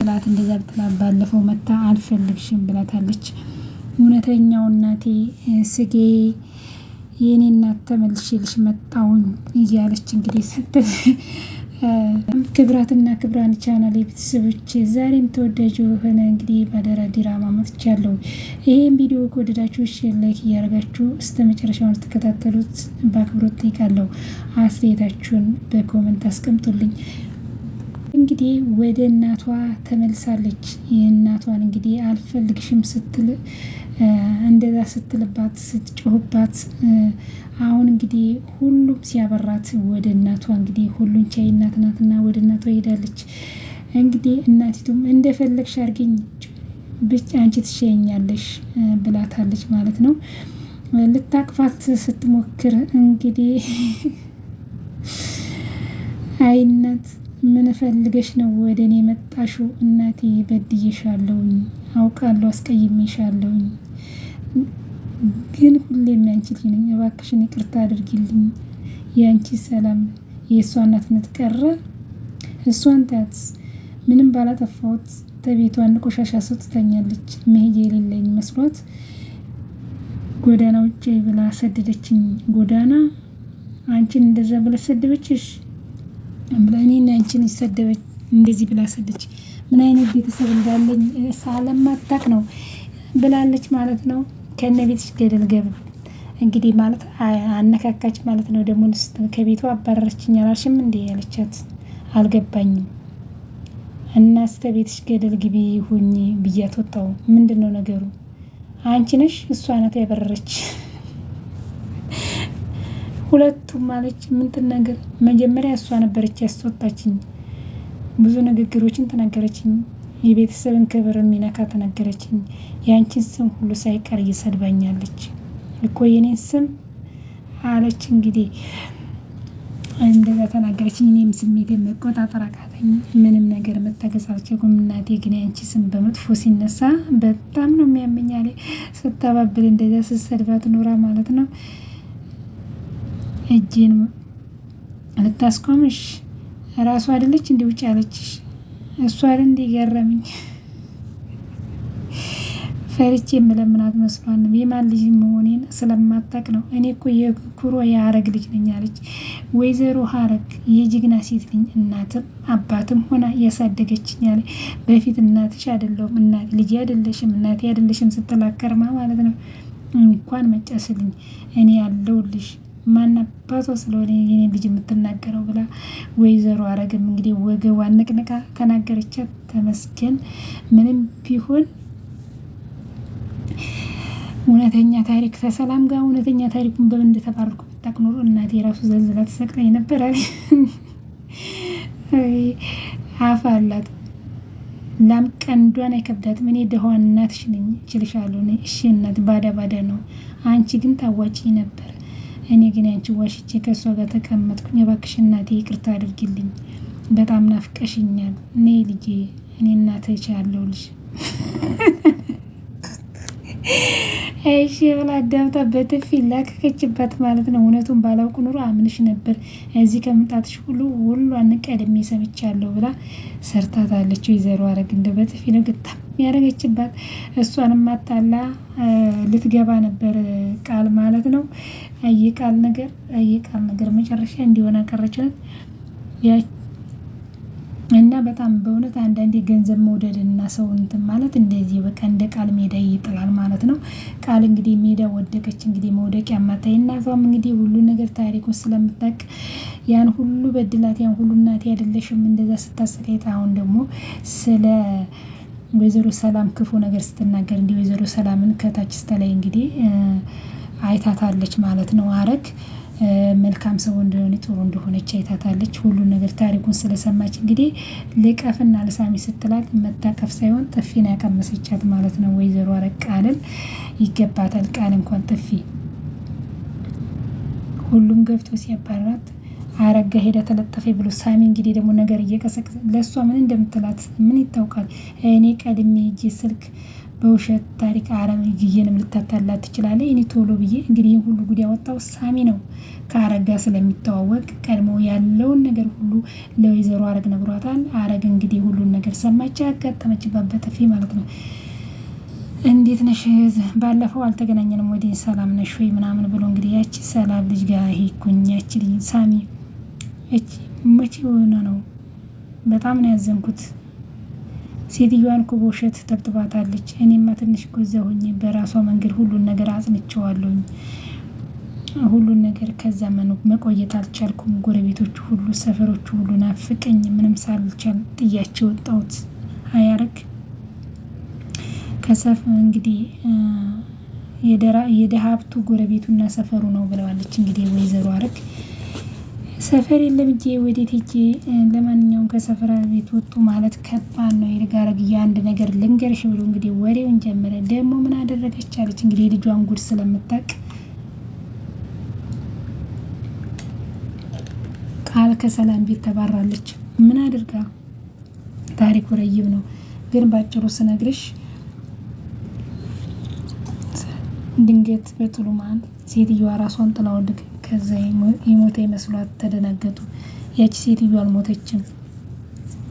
ብላት እንደዛ ብላ ባለፈው መታ አልፈልግሽም ብላታለች። እውነተኛው እናቴ ስጌ የኔ እናት ተመልሼልሽ መጣሁኝ እያለች እንግዲህ ስትል ክብራትና ክብራን ቻናል የቤተሰቦች ዛሬም ተወዳጅ የሆነ እንግዲህ ባደራ ዲራማ መጥቻለሁ። ይሄን ቪዲዮ ከወደዳችሁ ሼር፣ ላይክ እያደረጋችሁ እስከ መጨረሻው ተከታተሉት በአክብሮት ጠይቃለሁ። አስተያየታችሁን በኮመንት አስቀምጡልኝ። እንግዲህ ወደ እናቷ ተመልሳለች። የእናቷን እንግዲህ አልፈልግሽም ስትል እንደዛ ስትልባት ስትጮህባት አሁን እንግዲህ ሁሉም ሲያበራት ወደ እናቷ እንግዲህ ሁሉን ቻይ እናት ናትና ወደ እናቷ ሄዳለች። እንግዲህ እናቲቱም እንደፈለግሽ አድርጊኝ ብቻ አንቺ ትሸኛለሽ ብላታለች ማለት ነው። ልታቅፋት ስትሞክር እንግዲህ አይነት ምን ፈልገሽ ነው ወደ እኔ መጣሽው? እናቴ በድዬሻለሁኝ፣ አውቃለሁ አስቀይሜሻለሁኝ፣ ግን ሁሌም ያንቺ ልጅ ነኝ፣ እባክሽን ይቅርታ አድርጊልኝ። የአንቺ ሰላም የእሷ እናትነት ቀረ። እሷን ታት ምንም ባላጠፋሁት ተቤቷን ቆሻሻ ሰጥታኛለች። መሄጃ የሌለኝ መስሏት ጎዳና ውጭ ብላ ሰደደችኝ። ጎዳና አንቺን እንደዛ ብላ ሰደበችሽ ብላ እኔና አንቺን ይሰደበች እንደዚህ ብላ ሰደች። ምን አይነት ቤተሰብ እንዳለኝ ሳለማታቅ ነው ብላለች ማለት ነው። ከነ ቤትሽ ገደል ገብ እንግዲህ ማለት አነካካች ማለት ነው። ደግሞ ከቤቷ አባረረችኝ አላልሽም እንዴ ያለቻት አልገባኝም። እና እስከ ቤትሽ ገደል ግቢ ሁኚ ብያት ወጣሁ። ምንድነው ነገሩ? አንቺ ነሽ እሷ ናት ያበረረች? ሁለቱም ማለች ምንትን ነገር መጀመሪያ እሷ ነበረች ያስወጣችኝ። ብዙ ንግግሮችን ተናገረችኝ። የቤተሰብን ክብር የሚነካ ተናገረችኝ። የአንቺን ስም ሁሉ ሳይቀር እየሰድባኛለች እኮ የኔን ስም አለች። እንግዲህ እንደዛ ተናገረችኝ። እኔም ስሜቴን መቆጣጠር አቃተኝ። ምንም ነገር መታገስ አልቻልኩም። እናቴ ግን የአንቺ ስም በመጥፎ ሲነሳ በጣም ነው የሚያመኝ አለ። ስታባብል እንደዛ ስትሰድባት ኖራ ማለት ነው። እጄን ልታስቆምሽ ራሱ አይደለች እንዲ ውጭ ያለችሽ እሷ አይደል እንዲ ገረመኝ። ፈርቼ የምለምናት መስሏን ነው። የማን ልጅ መሆኔን ስለማታቅ ነው። እኔ እኮ የኩሮ የሀረግ ልጅ ነኝ አለች። ወይዘሮ ሀረግ የጅግና ሴት ልኝ እናትም አባትም ሆና እያሳደገችኝ አለ። በፊት እናትሽ አይደለሁም እናት ልጅ አይደለሽም እናቴ አይደለሽም ስትላከርማ ማለት ነው። እንኳን መጨስልኝ እኔ ያለሁልሽ ማን አባቷ ስለሆነ የኔ ልጅ የምትናገረው ብላ ወይዘሮ ሀረግም እንግዲህ ወገቧን ንቅንቃ ተናገረቻት። ተመስገን ምንም ቢሆን እውነተኛ ታሪክ ተሰላም ጋር እውነተኛ ታሪኩን በምን እንደተባረኩ ብታውቅ ኖሮ እናቴ ራሱ ዘልዝላ ተሰቅለኝ ነበር አለ። አፍ አላት ላም ቀንዷን አይከብዳትም። እኔ ደሃዋን እናትሽ ነኝ እችልሻለሁ። እሺ እናት ባዳ ነው። አንቺ ግን ታዋጪ ነበር። እኔ ግን አንቺ ዋሽቼ ከእሷ ጋር ተቀመጥኩኝ። እባክሽ እናቴ ይቅርታ አድርጊልኝ። በጣም ናፍቀሽኛል። እኔ ልጄ እኔ እናትህ እችላለሁልሽ። እሺ ብላ አዳምጣ በጥፊ ላከከችባት ማለት ነው። እውነቱን ባላውቅ ኑሮ አምንሽ ነበር። እዚህ ከመምጣትሽ ሁሉን ቀድሜ ሰምቻለሁ ብላ ሰርታታለች። ወይዘሮ ሀረግ እንደ በጥፊ ነው ግጣም ያደረገችባት። እሷንም አታላ ልትገባ ነበር ቃል ማለት ነው። አየቃል ነገር መጨረሻ እንዲሆን አቀረችት። እና በጣም በእውነት አንዳንዴ ገንዘብ መውደድ እና ሰው እንትን ማለት እንደዚህ በቃ እንደ ቃል ሜዳ ይጥላል ማለት ነው። ቃል እንግዲህ ሜዳ ወደቀች። እንግዲህ መውደቂያ ማታይ እናቷም እንግዲህ ሁሉ ነገር ታሪኩን ስለምታውቅ ያን ሁሉ በድላት ያን ሁሉ እናቴ አይደለሽም እንደዛ ስታሰቃይት አሁን ደግሞ ስለ ወይዘሮ ሰላም ክፉ ነገር ስትናገር እንዲህ ወይዘሮ ሰላምን ከታች ስተላይ እንግዲህ አይታታለች ማለት ነው። ሀረግ መልካም ሰው እንደሆነ ጥሩ እንደሆነች አይታታለች። ሁሉ ነገር ታሪኩን ስለሰማች እንግዲህ ልቀፍና ልሳሚ ስትላት መታቀፍ ሳይሆን ጥፊን ያቀመሰቻት ማለት ነው። ወይዘሮ ሀረግ ቃልን ይገባታል። ቃል እንኳን ጥፊ ሁሉም ገብቶ ሲያባራት አረጋ ሄዳ ተለጠፈ ብሎ ሳሚ እንግዲህ ደግሞ ነገር እየቀሰቀሰ ለሷ ምን እንደምትላት ምን ይታወቃል። እኔ ቀድሜ እጄ ስልክ በውሸት ታሪክ አረብ ግዬንም ልታታላት ትችላለች። እኔ ቶሎ ብዬ እንግዲህ ይህን ሁሉ ጉድ ያወጣው ሳሚ ነው። ከአረግ ጋር ስለሚተዋወቅ ቀድሞ ያለውን ነገር ሁሉ ለወይዘሮ አረግ ነግሯታል። አረግ እንግዲህ ሁሉን ነገር ሰማች። ያጋጠመችባት በጥፊ ማለት ነው። እንዴት ነሽ? ባለፈው አልተገናኘንም ወደ ሰላም ነሽ ወይ ምናምን ብሎ እንግዲህ ያቺ ሰላም ልጅ ጋር ሄድኩኝ። ያቺ ልጅ ሳሚ መቼ ሆነ ነው? በጣም ነው ያዘንኩት። ሴትዮዋን እኮ በውሸት ተብትባታለች። እኔማ ትንሽ ጎዛ ሆኜ በራሷ መንገድ ሁሉን ነገር አጽንቼዋለሁኝ። ሁሉን ነገር ከዛ መቆየት አልቻልኩም። ጎረቤቶቹ ሁሉ፣ ሰፈሮቹ ሁሉ ናፍቀኝ። ምንም ሳልቻል ጥያቸው ወጣሁት። አያረግ ከሰፍ እንግዲህ የደሀብቱ ጎረቤቱና ሰፈሩ ነው ብለዋለች። እንግዲህ ወይዘሮ አረግ ሰፈር የለም እጄ ወዴት ሄጄ፣ ለማንኛውም ከሰፈራ ቤት ወጡ ማለት ከባድ ነው። የረጋረግ አንድ ነገር ልንገርሽ ብሎ እንግዲህ ወሬውን ጀመረ። ደግሞ ምን አደረገች አለች። እንግዲህ የልጇን ጉድ ስለምታውቅ ቃል ከሰላም ቤት ተባራለች። ምን አድርጋ? ታሪኩ ረይብ ነው፣ ግን ባጭሩ ስነግርሽ ድንገት በጥሉማን ሴትዮዋ ራሷን ጥላ ወድቅ። ከዛ የሞተ መስሏት ተደናገጡ። ያቺ ሴትዮ አልሞተችም፣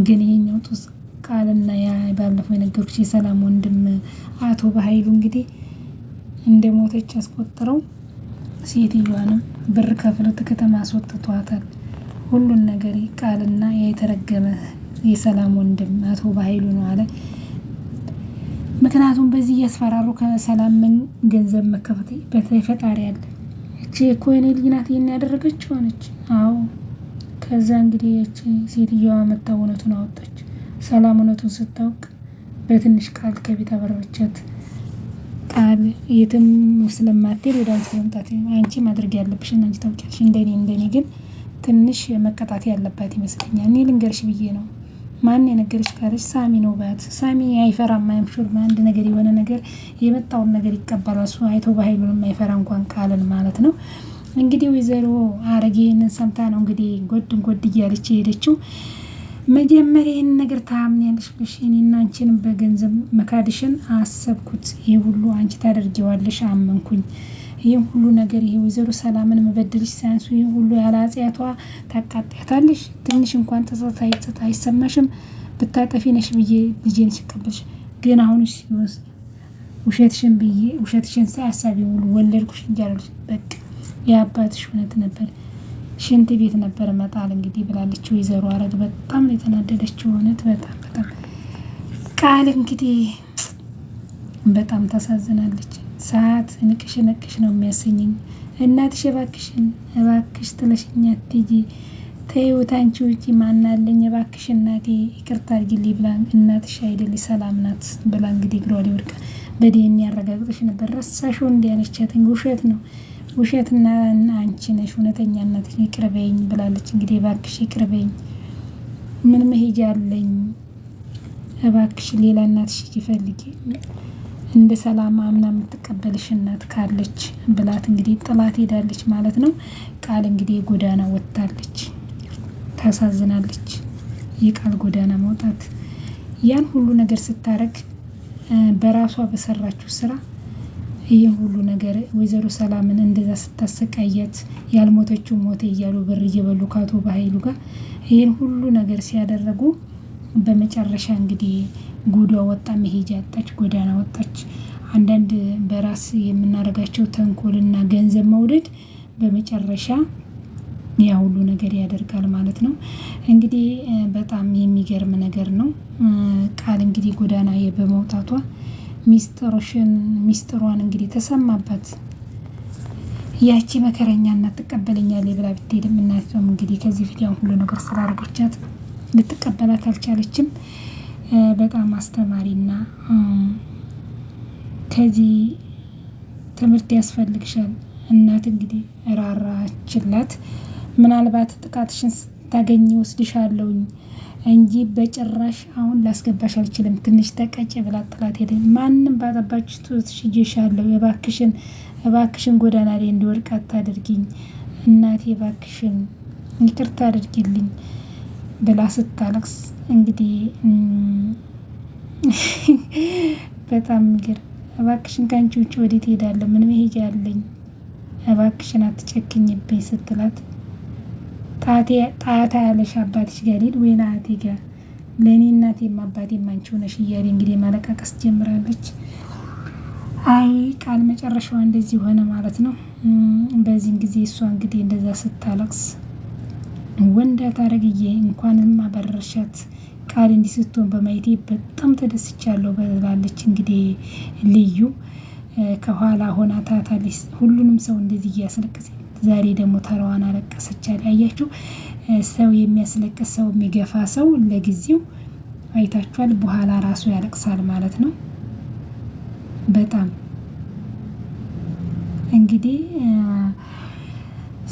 ግን ይሄኛው ጡስ ቃልና ያ ባለፈው የነገርኩሽ የሰላም ወንድም አቶ በኃይሉ እንግዲህ እንደ ሞተች አስቆጥረው ሴትዮዋንም ብር ከፍለው ከተማ አስወጥቷታል። ሁሉን ነገር ቃልና የተረገመ የሰላም ወንድም አቶ በኃይሉ ነው አለ። ምክንያቱም በዚህ እያስፈራሩ ከሰላም ምን ገንዘብ መከፈት በፈጣሪ ያለ እቺ ኮይኔ ልጅ ናት ይሄን ያደረገች ሆነች። አዎ ከዛ እንግዲህ እቺ ሴትዮዋ መታ እውነቱን አወጣች። ሰላም እውነቱን ስታውቅ በትንሽ ቃል ከቤት አበረረቻት። ቃል የትም ስለማትሄድ ወደ አንቺ መምጣት አንቺ ማድረግ ያለብሽን አንቺ ታውቂያለሽ። እንደኔ ግን ትንሽ መቀጣት ያለባት ይመስለኛል። እኔ ልንገርሽ ብዬ ነው። ማን የነገርሽ ካለች ሳሚ ነው ባት። ሳሚ አይፈራም፣ አይምሹር። አንድ ነገር የሆነ ነገር የመጣውን ነገር ይቀበላል። እሱ አይቶ በኃይሉንም አይፈራ እንኳን ቃልን ማለት ነው። እንግዲህ ወይዘሮ አረግ ይህንን ሰምታ ነው እንግዲህ ጎድ እያለች የሄደችው። መጀመሪያ ይህን ነገር ታምኛለሽ ብለሽ እኔና አንቺንም በገንዘብ መካድሽን አሰብኩት። ይህ ሁሉ አንቺ ታደርጊዋለሽ፣ አመንኩኝ። ይህም ሁሉ ነገር ይሄ ወይዘሮ ሰላምን መበደልሽ ሳያንሱ ይህ ሁሉ ያለ አጽያቷ ታቃጥያታለሽ። ትንሽ እንኳን ጸጸት አይሰማሽም? ብታጠፊ ነሽ ብዬ ልጄን ሲቀበልሽ ግን አሁን ውሸትሽን ብዬ ውሸትሽን ሳያሳቢ ሙሉ ወለድኩሽ እንጃለች። በቃ የአባትሽ እውነት ነበር፣ ሽንት ቤት ነበር መጣል እንግዲህ ብላለች ወይዘሮ አረግ። በጣም ነው የተናደደችው። እውነት በጣም ቃል እንግዲህ በጣም ታሳዝናለች። ሰዓት ንቅሽ ነው የሚያሰኘኝ። እናትሽ እባክሽ ጥለሽኝ አትሂጂ፣ ተይውት አንቺ ውጪ ማናለኝ፣ እባክሽ እናቴ ይቅርታ አድርጊልኝ ብላ እናትሽ አይደል ሰላም ናት ብላ እንግዲህ እግሯ ላይ ወድቃ በዲኤንኤ ያረጋግጥሽ ነበር ረሳሽው እንዲያለቻት ውሸት ነው ውሸትና አንቺ ነሽ እውነተኛ እናትሽ ይቅርበኝ ብላለች። እንግዲህ እባክሽ ይቅርበኝ፣ ምን መሄጃ አለኝ፣ እባክሽ ሌላ እናትሽ ይፈልጊ እንደ ሰላም አምና የምትቀበልሽ እናት ካለች ብላት እንግዲህ ጥላት ሄዳለች ማለት ነው። ቃል እንግዲህ ጎዳና ወጥታለች። ታሳዝናለች። የቃል ጎዳና መውጣት ያን ሁሉ ነገር ስታረግ በራሷ በሰራችው ስራ ይህን ሁሉ ነገር ወይዘሮ ሰላምን እንደዛ ስታሰቃያት ያልሞተችው ሞተ እያሉ ብር እየበሉ ከአቶ በኃይሉ ጋር ይህን ሁሉ ነገር ሲያደረጉ በመጨረሻ እንግዲህ ጉዷ ወጣ፣ መሄጃ ያጣች፣ ጎዳና ወጣች። አንዳንድ በራስ የምናደርጋቸው ተንኮልና ገንዘብ መውደድ በመጨረሻ ያ ሁሉ ነገር ያደርጋል ማለት ነው። እንግዲህ በጣም የሚገርም ነገር ነው። ቃል እንግዲህ ጎዳና በመውጣቷ ሚስጥሯን እንግዲህ ተሰማባት። ያቺ መከረኛ እናት ትቀበለኛለች ብላ ብትሄድም እናቷም እንግዲህ ከዚህ ፊት ያን ሁሉ ነገር ስላደረገቻት ልትቀበላት አልቻለችም። በጣም አስተማሪና ከዚህ ትምህርት ያስፈልግሻል እናት እንግዲህ ራራችላት። ምናልባት ጥቃትሽን ታገኝ ወስድሻለሁኝ እንጂ በጭራሽ አሁን ላስገባሽ አልችልም፣ ትንሽ ተቀጭ ብላ ጥላት ሄደ። ማንም ባጠባች ትሽጄሻለሁ፣ እባክሽን ጎዳና ላይ እንዲወድቅ አታድርጊኝ እናቴ፣ እባክሽን ይቅርታ አድርጊልኝ ብላ ስታለቅስ እንግዲህ በጣም የሚገርም። እባክሽን ከአንቺ ውጭ ወዴት እሄዳለሁ? ምን መሄጃ አለኝ? እባክሽን አትጨክኝብኝ ስትላት ጣታ ያለሽ አባትሽ ጋር ሄድ ወይ አያቴ ጋር ለእኔ እናቴም አባቴም አንቺ ሆነሽ እያለ እንግዲህ ማለቃቀስ ጀምራለች። አይ ቃል መጨረሻዋ እንደዚህ ሆነ ማለት ነው። በዚህም ጊዜ እሷ እንግዲህ እንደዛ ስታለቅስ ወንዳት አረግዬ እንኳንም አበረሻት ቃል እንዲህ ስትሆን በማየቴ በጣም ተደስቻለሁ ብላለች። እንግዲህ ልዩ ከኋላ ሆና ታታለች። ሁሉንም ሰው እንደዚህ እያስለቀሰ ዛሬ ደግሞ ተራዋን አለቀሰች። አያችሁ፣ ሰው የሚያስለቅስ ሰው የሚገፋ ሰው ለጊዜው አይታችኋል፣ በኋላ ራሱ ያለቅሳል ማለት ነው። በጣም እንግዲህ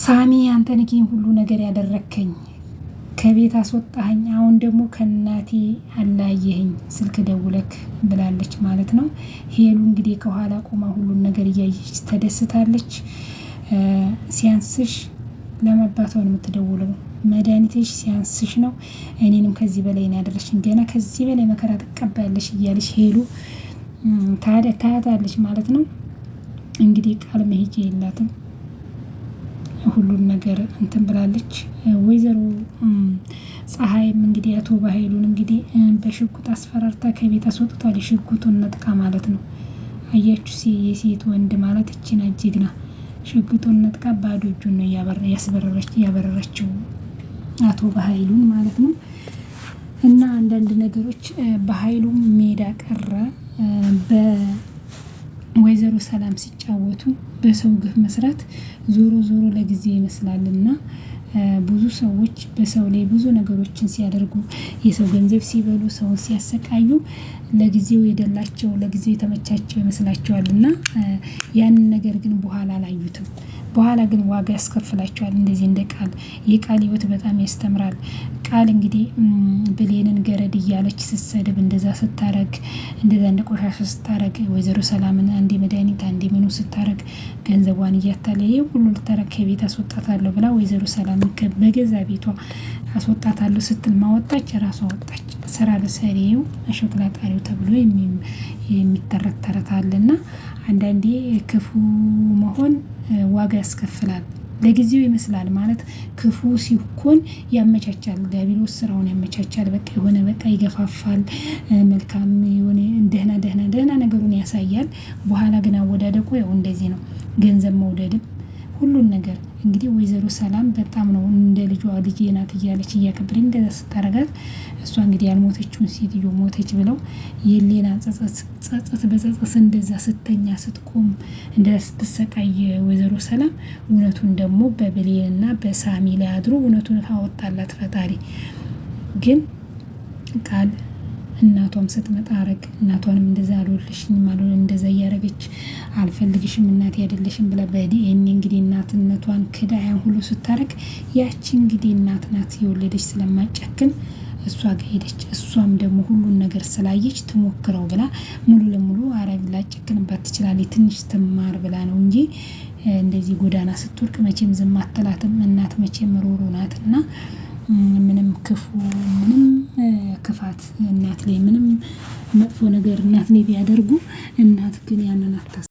ሳሚ አንተ ነህ ሁሉ ነገር ያደረከኝ፣ ከቤት አስወጣኸኝ፣ አሁን ደግሞ ከእናቴ አላየኸኝ፣ ስልክ ደውለክ ብላለች ማለት ነው። ሄሉ እንግዲህ ከኋላ ቆማ ሁሉን ነገር እያየች ተደስታለች። ሲያንስሽ ለመባቷ ነው የምትደውለው። መድኃኒትሽ ሲያንስሽ ነው፣ እኔንም ከዚህ በላይ ነው ያደረሽኝ፣ ገና ከዚህ በላይ መከራ ትቀበያለሽ እያለች ሄሉ ታያታለች ማለት ነው። እንግዲህ ቃል መሄጃ የላትም፣ ሁሉን ነገር እንትን ብላለች። ወይዘሮ ፀሐይም እንግዲህ አቶ ባህሉን እንግዲህ በሽጉጥ አስፈራርታ ከቤት አስወጥቷል። የሽጉጡን ነጥቃ ማለት ነው። አያችሁ የሴት ወንድ ማለት እቺና ጀግና ሽጉጡን ነጥቃ ባዶ እጁን ነው ያበረረችው አቶ ባህሉን ማለት ነው። እና አንዳንድ ነገሮች በኃይሉም ሜዳ ቀረ። በወይዘሮ ሰላም ሲጫወቱ በሰው ግፍ መስራት ዞሮ ዞሮ ለጊዜ ይመስላልና ብዙ ሰዎች በሰው ላይ ብዙ ነገሮችን ሲያደርጉ የሰው ገንዘብ ሲበሉ ሰውን ሲያሰቃዩ ለጊዜው የደላቸው ለጊዜው የተመቻቸው ይመስላቸዋል እና ያንን ነገር ግን በኋላ አላዩትም። በኋላ ግን ዋጋ ያስከፍላቸዋል። እንደዚህ እንደ ቃል የቃል ህይወት በጣም ያስተምራል። ቃል እንግዲህ ብሌንን ገረድ እያለች ስትሰድብ እንደዛ ስታረግ እንደዛ እንደ ቆሻሻ ስታረግ ወይዘሮ ሰላምን አንዴ መድኃኒት አንዴ ምኑ ስታረግ ገንዘቧን እያታለየ ሁሉ ልታረግ ከቤት አስወጣታለሁ ብላ ወይዘሮ ሰላምን በገዛ ቤቷ አስወጣታለሁ ስትል ማወጣች ራሷ ወጣች። ስራ ለሰሪው አሾክላ ጣሪው ተብሎ የሚተረት ተረት አለና አንዳንዴ ክፉ መሆን ዋጋ ያስከፍላል። ለጊዜው ይመስላል ማለት ክፉ ሲኮን ያመቻቻል። ዲያብሎስ ስራውን ያመቻቻል። በቃ የሆነ በቃ ይገፋፋል። መልካም የሆነ ደህና ነገሩን ያሳያል። በኋላ ግን አወዳደቁ ያው እንደዚህ ነው። ገንዘብ መውደድም ሁሉን ነገር እንግዲህ ወይዘሮ ሰላም በጣም ነው እንደ ልጇ ልጄ ናት እያለች እያከበረች እንደዛ ስታረጋት እሷ እንግዲህ ያልሞተችውን ሴትዮ ሞተች ብለው የሌላ ጸጸት በጸጸት እንደዛ ስተኛ ስትቆም እንደዛ ስትሰቃይ ወይዘሮ ሰላም እውነቱን ደግሞ በብሌንና በሳሚ ላይ አድሮ እውነቱን አወጣላት ፈጣሪ። ግን ቃል እናቷም ስትመጣ አረግ እናቷንም እንደዛ አልወለሽኝም እንደዛ እያረገች አልፈልግሽም እናቴ አይደለሽም ብላ በዲኤንኤ እንግዲህ እናትነቷን ክዳ ያን ሁሉ ስታረግ ያቺ እንግዲህ እናት ናት የወለደች ስለማጨክን እሷ ጋር ሄደች። እሷም ደግሞ ሁሉን ነገር ስላየች ትሞክረው ብላ ሙሉ ለሙሉ አረግ ላጨክንባት ትችላለች። ትንሽ ትማር ብላ ነው እንጂ እንደዚህ ጎዳና ስትወርቅ መቼም ዝም አትላትም። እናት መቼም ሮሮ ናትና ምንም ክፉ ምንም ክፋት እናት ላይ ምንም መጥፎ ነገር እናት ላይ ቢያደርጉ እናት ግን ያንን አታስብም።